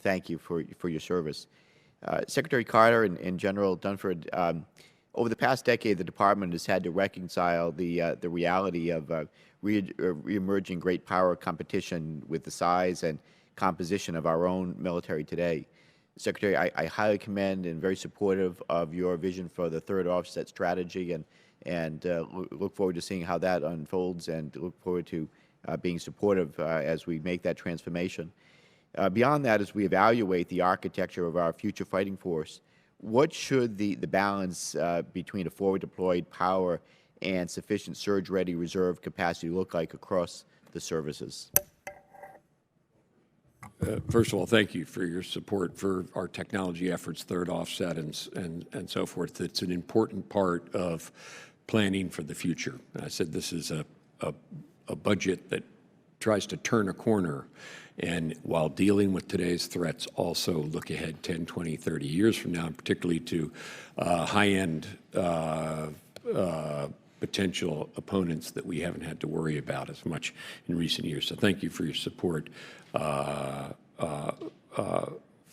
Thank you for your service. Secretary Carter and General Dunford, over the past decade, the Department has had to reconcile the reality of reemerging great power competition with the size and composition of our own military today. Secretary, I highly commend and very supportive of your vision for the third offset strategy, and look forward to seeing how that unfolds, and look forward to being supportive as we make that transformation. Beyond that, as we evaluate the architecture of our future fighting force, what should the balance between a forward deployed power and sufficient surge-ready reserve capacity look like across the services? First of all, thank you for your support for our technology efforts, third offset, and so forth. It's an important part of planning for the future. I said this is a budget that tries to turn a corner, and while dealing with today's threats, also look ahead 10, 20, 30 years from now, and particularly to high-end potential opponents that we haven't had to worry about as much in recent years. So thank you for your support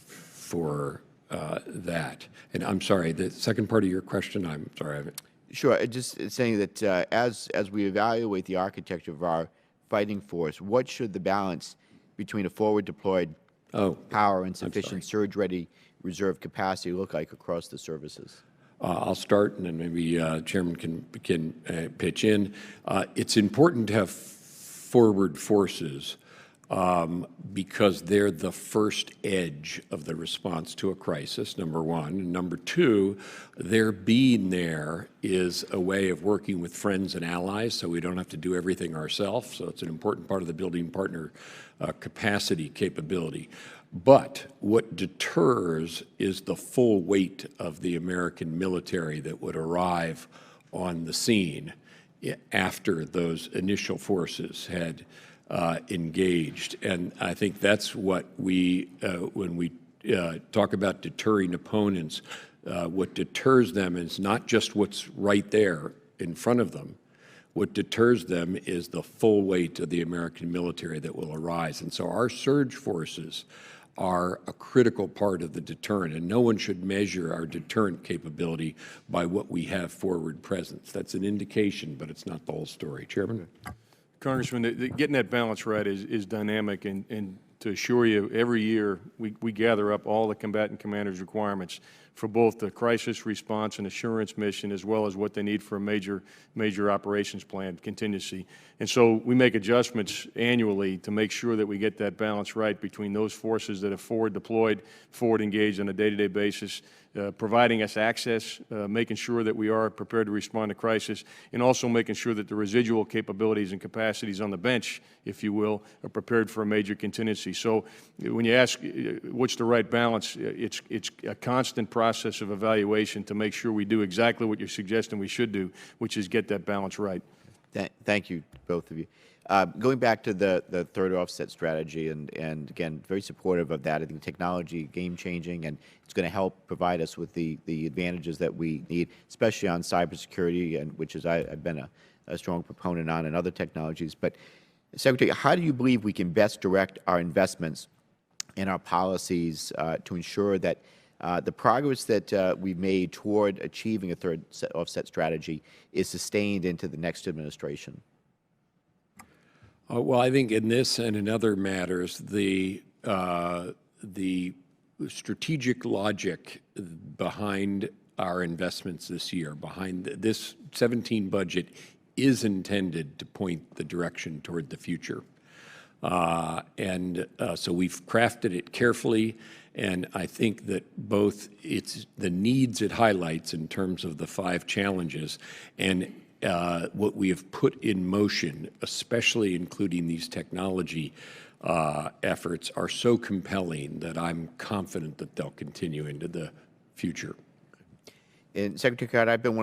for that. And I'm sorry, the second part of your question, I'm sorry. Sure. Just saying that as we evaluate the architecture of our fighting force, what should the balance between a forward deployed power and sufficient surge-ready reserve capacity look like across the services? I'll start, and then maybe Chairman can pitch in. It's important to have forward forces because they're the first edge of the response to a crisis, number one. And number two, their being there is a way of working with friends and allies, so we don't have to do everything ourselves. So it's an important part of the building partner capacity capability. But what deters is the full weight of the American military that would arrive on the scene after those initial forces had engaged. And I think that's what we, when we talk about deterring opponents, what deters them is not just what's right there in front of them. What deters them is the full weight of the American military that will arise. And so our surge forces are a critical part of the deterrent, and no one should measure our deterrent capability by what we have forward presence. That's an indication, but it's not the whole story. Chairman? Congressman, getting that balance right is dynamic, and to assure you, every year we gather up all the combatant commanders' requirements for both the crisis response and assurance mission, as well as what they need for a major operations plan contingency. And so we make adjustments annually to make sure that we get that balance right between those forces that are forward deployed, forward engaged on a day-to-day basis, providing us access, making sure that we are prepared to respond to crisis, and also making sure that the residual capabilities and capacities on the bench, if you will, are prepared for a major contingency. So when you ask what's the right balance, it's a constant process of evaluation to make sure we do exactly what you're suggesting we should do, which is get that balance right. Thank you, both of you. Going back to the third offset strategy, and again, very supportive of that. I think technology game-changing, and it's going to help provide us with the advantages that we need, especially on cybersecurity, and which is I've been a strong proponent on, and other technologies. But Secretary, how do you believe we can best direct our investments and our policies to ensure that the progress that we've made toward achieving a third offset strategy is sustained into the next administration? Well, I think in this and in other matters, the strategic logic behind our investments this year, behind this 17 budget, is intended to point the direction toward the future. So we've crafted it carefully, and I think that both it's the needs it highlights in terms of the 5 challenges, and what we have put in motion, especially including these technology efforts, are so compelling that I'm confident that they'll continue into the future. And Secretary Carter, I've been one